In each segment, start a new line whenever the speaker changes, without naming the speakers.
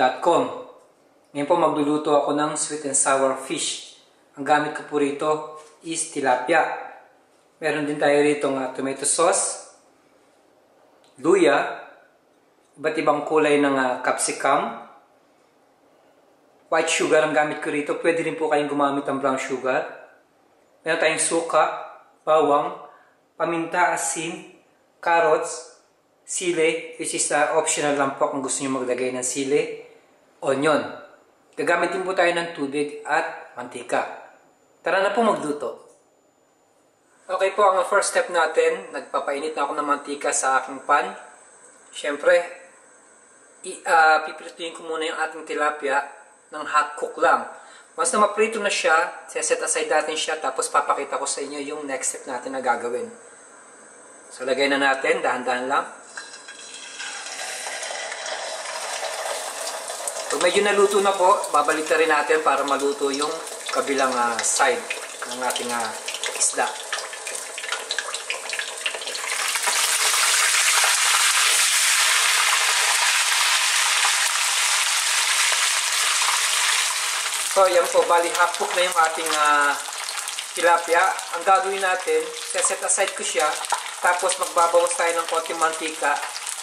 www.sweetandsourfish.com. Ngayon po magluluto ako ng sweet and sour fish. Ang gamit ko po rito is tilapia. Meron din tayo rito ng tomato sauce, luya, iba't ibang kulay ng capsicum, white sugar ang gamit ko rito. Pwede rin po kayong gumamit ng brown sugar. Meron tayong suka, bawang, paminta, asin, carrots, sili, which is optional lang po kung gusto nyo maglagay ng sili, onion. Gagamit din po tayo ng tubig at mantika. Tara na po magluto. Okay po, ang first step natin, nagpapainit na ako ng mantika sa aking pan. Siyempre, pipirituin ko muna yung ating tilapia ng hot cook lang. Once na maprito na siya, set aside natin siya, tapos papakita ko sa inyo yung next step natin na gagawin. So, lagay na natin, dahan-dahan lang. Pag medyo naluto na po, babalik na rin natin para maluto yung kabilang side ng ating isda. So, yan po, bali half cook na yung ating tilapia. Ang gagawin natin, set aside ko siya, tapos magbabawas tayo ng konting mantika.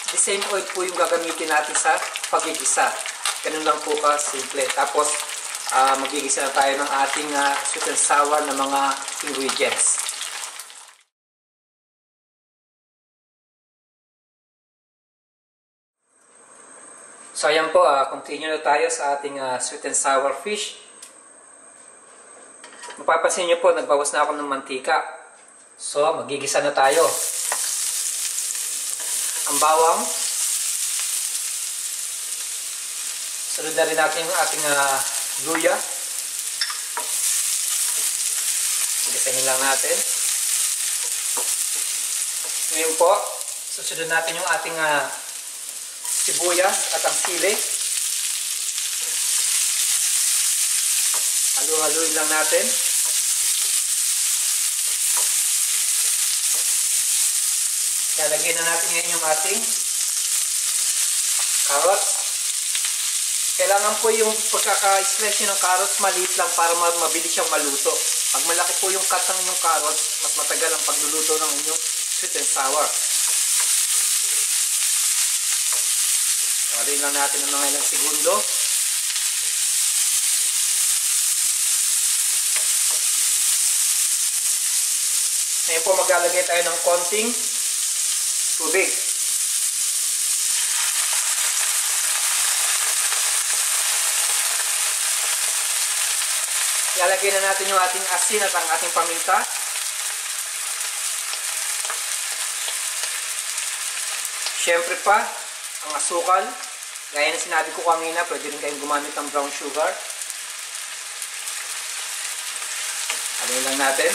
The same oil po yung gagamitin natin sa pagigisa. Ganun lang po simple. Tapos, magigisa na tayo ng ating sweet and sour na mga ingredients. So, ayan po, continue na tayo sa ating sweet and sour fish. Mapapansin nyo po, nagbawas na ako ng mantika. So, magigisa na tayo. Ang bawang. Sunod na rin natin yung ating luya. Gisahin lang natin. Ngayon po, susunod natin yung ating sibuyas at ang sili. Halu-haluin lang natin. Lalagyan na natin ngayon yung ating carrots. Kailangan po yung pagkaka-slice ng carrots maliit lang para mabilis siyang maluto. Pag malaki po yung cut ng inyong carrots, mas matagal ang pagluluto ng inyong sweet and sour. Haluin lang natin ng mga ilang segundo. Ngayon po maglalagay tayo ng konting tubig. Ilalagay na natin yung ating asin at ang ating paminta. Siyempre pa, ang asukal. Gaya na sinabi ko kanina, pwede rin kayong gumamit ng brown sugar. Haluin lang natin.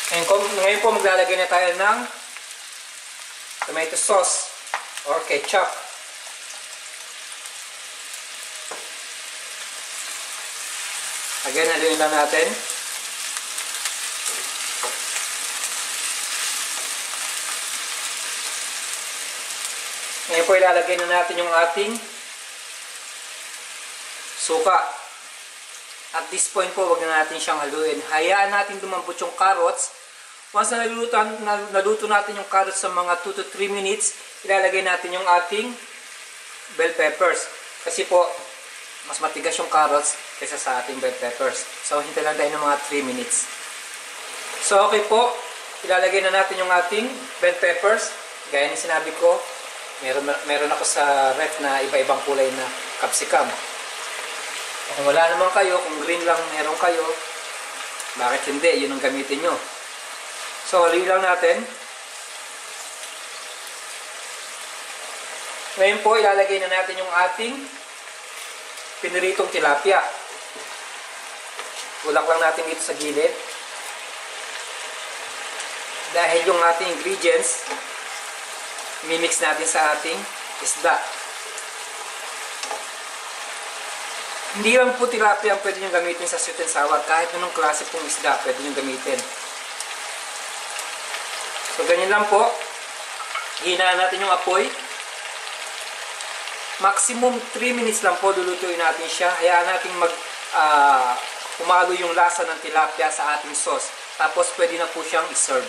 Ngayon po maglalagay na tayo ng tomato sauce or ketchup. Again, haluin lang natin. Ngayon po ilalagay na natin yung ating suka. At this point po, wag na natin siyang haluin. Hayaan natin lumambot yung carrots. Once na naluto natin yung carrots sa mga 2 to 3 minutes, ilalagay natin yung ating bell peppers. Kasi po, mas matigas yung carrots kaysa sa ating bell peppers. So, hintay lang tayo ng mga 3 minutes. So, okay po. Ilalagay na natin yung ating bell peppers. Gaya ng sinabi ko, meron ako sa ref na iba-ibang kulay na capsicum. Kung wala naman kayo, kung green lang meron kayo, bakit hindi? Yun ang gamitin nyo. So, haluin lang natin. Ngayon po, ilalagay na natin yung ating piniritong tilapia. Tulak lang natin dito sa gilid. Dahil yung ating ingredients, mimix natin sa ating isda. Hindi lang po tilapia ang pwede nyo gamitin sa sweet and sour. Kahit anong klase pong isda, pwede nyo gamitin. So, ganyan lang po. Hinaan natin yung apoy. Maximum 3 minutes lang po lulutuin natin siya. Hayaan natin humalo yung lasa ng tilapia sa ating sauce. Tapos pwede na po siyang iserve.